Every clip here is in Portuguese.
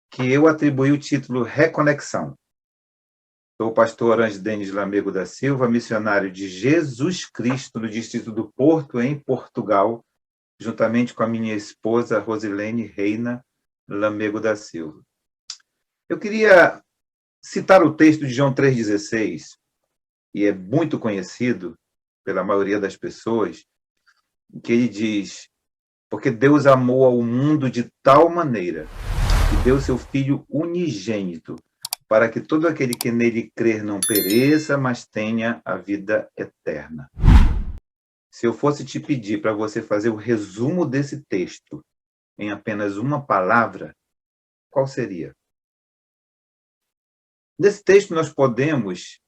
que eu atribuí o título Reconexão. Sou o pastor Denis Lamego da Silva, missionário de Jesus Cristo no distrito do Porto, em Portugal, juntamente com a minha esposa Rosilene Reina Lamego da Silva. Eu queria citar o texto de João 3,16, e é muito conhecido pela maioria das pessoas, que ele diz: porque Deus amou ao mundo de tal maneira que deu seu Filho unigênito, para que todo aquele que nele crer não pereça, mas tenha a vida eterna. Se eu fosse te pedir para você fazer o resumo desse texto em apenas uma palavra, qual seria? Nesse texto nós podemos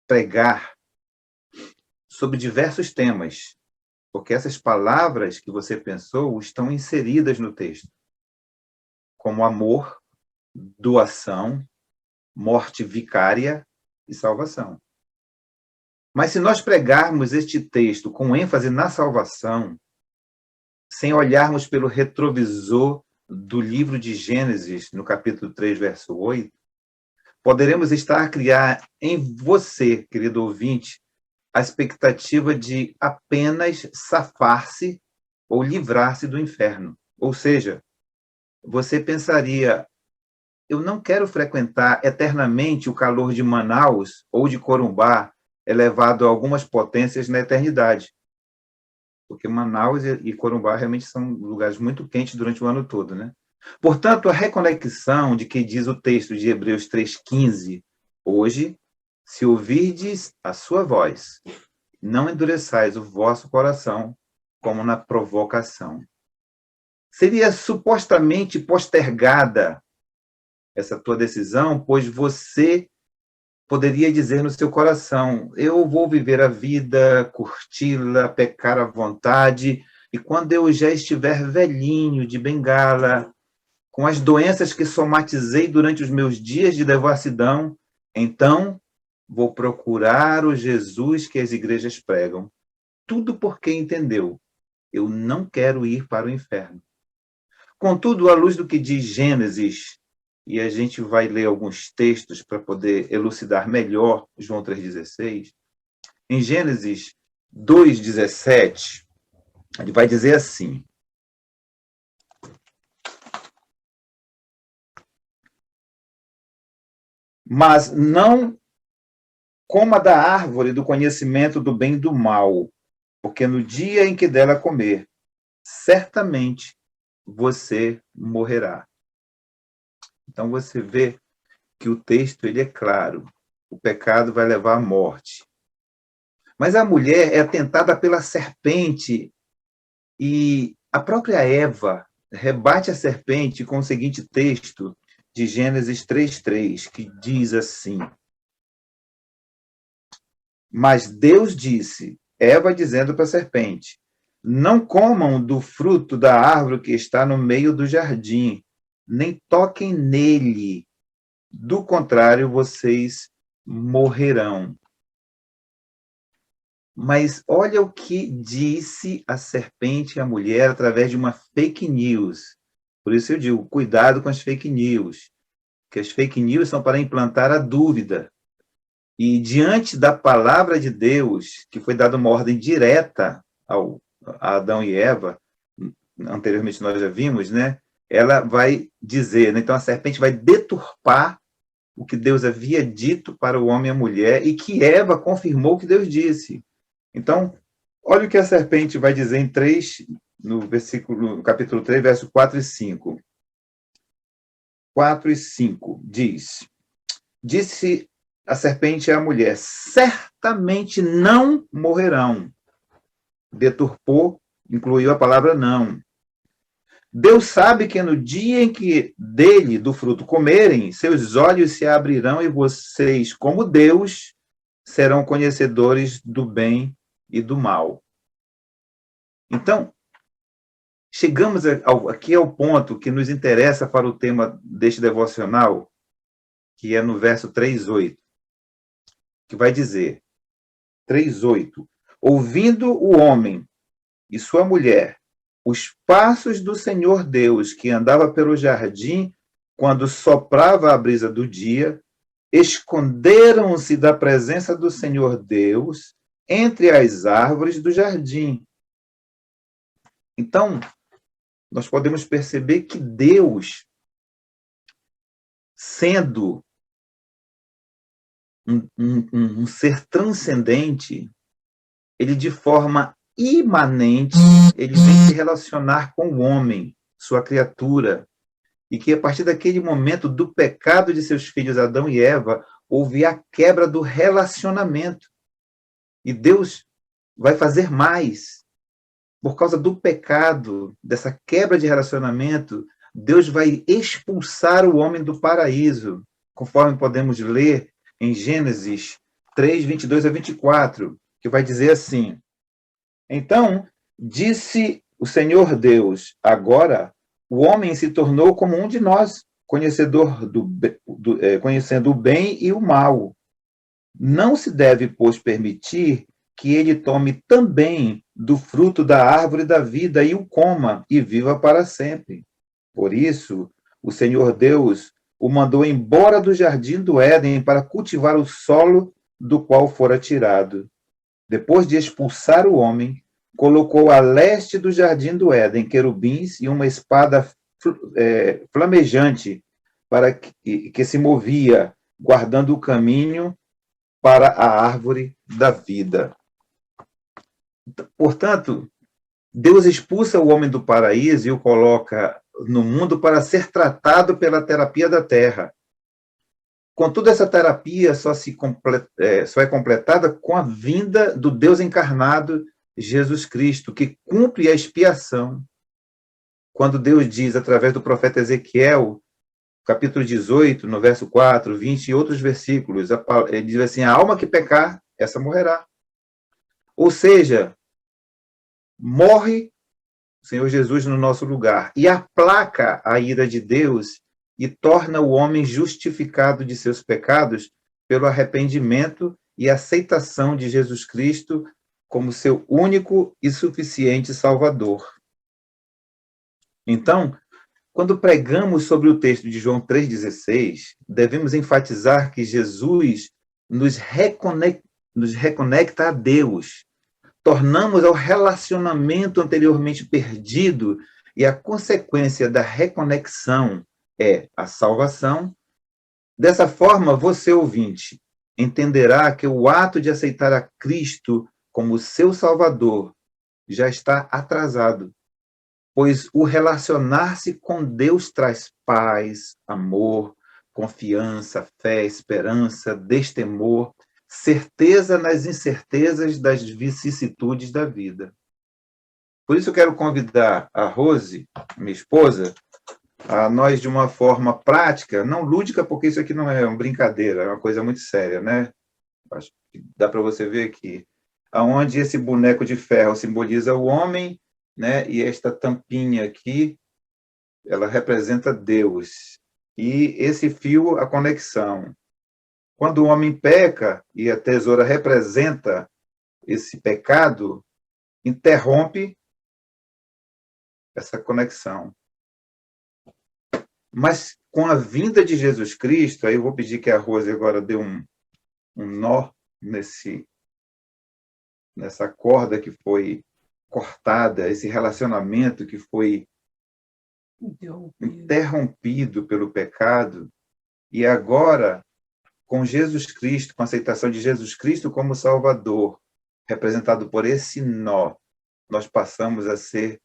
pregar sobre diversos temas, porque essas palavras que você pensou estão inseridas no texto, como amor, doação, morte vicária e salvação. Mas se nós pregarmos este texto com ênfase na salvação, sem olharmos pelo retrovisor do livro de Gênesis, no capítulo 3, verso 8, poderemos estar a criar em você, querido ouvinte, a expectativa de apenas safar-se ou livrar-se do inferno. Ou seja, você pensaria: eu não quero frequentar eternamente o calor de Manaus ou de Corumbá, elevado a algumas potências na eternidade. Porque Manaus e Corumbá realmente são lugares muito quentes durante o ano todo, né? Portanto, a reconexão de que diz o texto de Hebreus 3,15, hoje, se ouvirdes a sua voz, não endureçais o vosso coração, como na provocação. Seria supostamente postergada essa tua decisão, pois você poderia dizer no seu coração: eu vou viver a vida, curti-la, pecar à vontade, e quando eu já estiver velhinho, de bengala, com as doenças que somatizei durante os meus dias de devassidão, então vou procurar o Jesus que as igrejas pregam. Tudo porque entendeu: eu não quero ir para o inferno. Contudo, à luz do que diz Gênesis, e a gente vai ler alguns textos para poder elucidar melhor João 3,16, em Gênesis 2,17, ele vai dizer assim: mas não coma da árvore do conhecimento do bem e do mal, porque no dia em que dela comer, certamente você morrerá. Então você vê que o texto ele é claro: o pecado vai levar à morte. Mas a mulher é tentada pela serpente, e a própria Eva rebate a serpente com o seguinte texto de Gênesis 3,3, que diz assim: mas Deus disse, Eva dizendo para a serpente: não comam do fruto da árvore que está no meio do jardim, nem toquem nele, do contrário, vocês morrerão. Mas olha o que disse a serpente à mulher através de uma fake news. Por isso eu digo, cuidado com as fake news, que as fake news são para implantar a dúvida. E diante da palavra de Deus, que foi dada uma ordem direta a Adão e Eva, anteriormente nós já vimos, né? Ela vai dizer, né? Então a serpente vai deturpar o que Deus havia dito para o homem e a mulher, e que Eva confirmou o que Deus disse. Então, olha o que a serpente vai dizer em 3, no capítulo 3, verso 4 e 5. 4 e 5 diz: disse a serpente à mulher: certamente não morrerão. Deturpou, incluiu a palavra não. Deus sabe que no dia em que dele, do fruto, comerem, seus olhos se abrirão e vocês, como Deus, serão conhecedores do bem e do mal. Então, chegamos aqui ao ponto que nos interessa para o tema deste devocional, que é no verso 3,8, que vai dizer, 3,8, ouvindo o homem e sua mulher os passos do Senhor Deus, que andava pelo jardim quando soprava a brisa do dia, esconderam-se da presença do Senhor Deus entre as árvores do jardim. Então, nós podemos perceber que Deus, sendo um ser transcendente, ele de forma imanente, ele vem se relacionar com o homem, sua criatura, e que a partir daquele momento do pecado de seus filhos Adão e Eva, houve a quebra do relacionamento. E Deus vai fazer mais. Por causa do pecado, dessa quebra de relacionamento, Deus vai expulsar o homem do paraíso, conforme podemos ler em Gênesis 3, 22 a 24, que vai dizer assim: Então, disse o Senhor Deus, agora o homem se tornou como um de nós, conhecendo o bem e o mal. Não se deve, pois, permitir que ele tome também do fruto da árvore da vida e o coma e viva para sempre. Por isso, o Senhor Deus o mandou embora do jardim do Éden para cultivar o solo do qual fora tirado. Depois de expulsar o homem, colocou a leste do jardim do Éden querubins e uma espada flamejante para que se movia, guardando o caminho para a árvore da vida. Portanto, Deus expulsa o homem do paraíso e o coloca no mundo para ser tratado pela terapia da terra. Contudo, essa terapia só é completada com a vinda do Deus encarnado, Jesus Cristo, que cumpre a expiação. Quando Deus diz, através do profeta Ezequiel, capítulo 18, no verso 4, 20 e outros versículos, ele diz assim: a alma que pecar, essa morrerá. Ou seja, morre o Senhor Jesus no nosso lugar e aplaca a ira de Deus e torna o homem justificado de seus pecados pelo arrependimento e aceitação de Jesus Cristo como seu único e suficiente Salvador. Então, quando pregamos sobre o texto de João 3,16, devemos enfatizar que Jesus nos reconecta a Deus. Tornamos ao relacionamento anteriormente perdido e a consequência da reconexão é a salvação. Dessa forma, você, ouvinte, entenderá que o ato de aceitar a Cristo como seu Salvador já está atrasado, pois o relacionar-se com Deus traz paz, amor, confiança, fé, esperança, destemor, certeza nas incertezas das vicissitudes da vida. Por isso eu quero convidar a Rose, minha esposa, a nós de uma forma prática, não lúdica, porque isso aqui não é uma brincadeira, é uma coisa muito séria, né? Acho que dá para você ver aqui, aonde esse boneco de ferro simboliza o homem, né? E esta tampinha aqui, ela representa Deus. E esse fio, a conexão. Quando o homem peca, e a tesoura representa esse pecado, interrompe essa conexão. Mas com a vinda de Jesus Cristo, aí eu vou pedir que a Rose agora dê um nó nessa corda que foi cortada, esse relacionamento que foi interrompido pelo pecado, e agora, com Jesus Cristo, com a aceitação de Jesus Cristo como Salvador, representado por esse nó, nós passamos a ser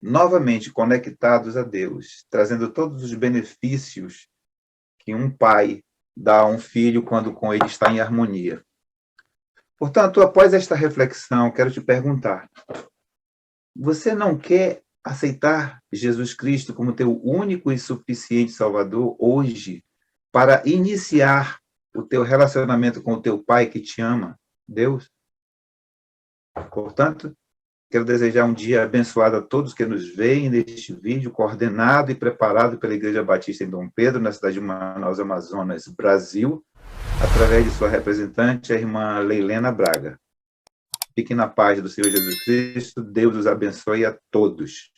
novamente conectados a Deus, trazendo todos os benefícios que um pai dá a um filho quando com ele está em harmonia. Portanto, após esta reflexão, quero te perguntar: você não quer aceitar Jesus Cristo como teu único e suficiente Salvador hoje, para iniciar o teu relacionamento com o teu Pai que te ama, Deus? Portanto, quero desejar um dia abençoado a todos que nos veem neste vídeo, coordenado e preparado pela Igreja Batista em Dom Pedro, na cidade de Manaus, Amazonas, Brasil, através de sua representante, a irmã Leilena Braga. Fiquem na paz do Senhor Jesus Cristo. Deus os abençoe a todos.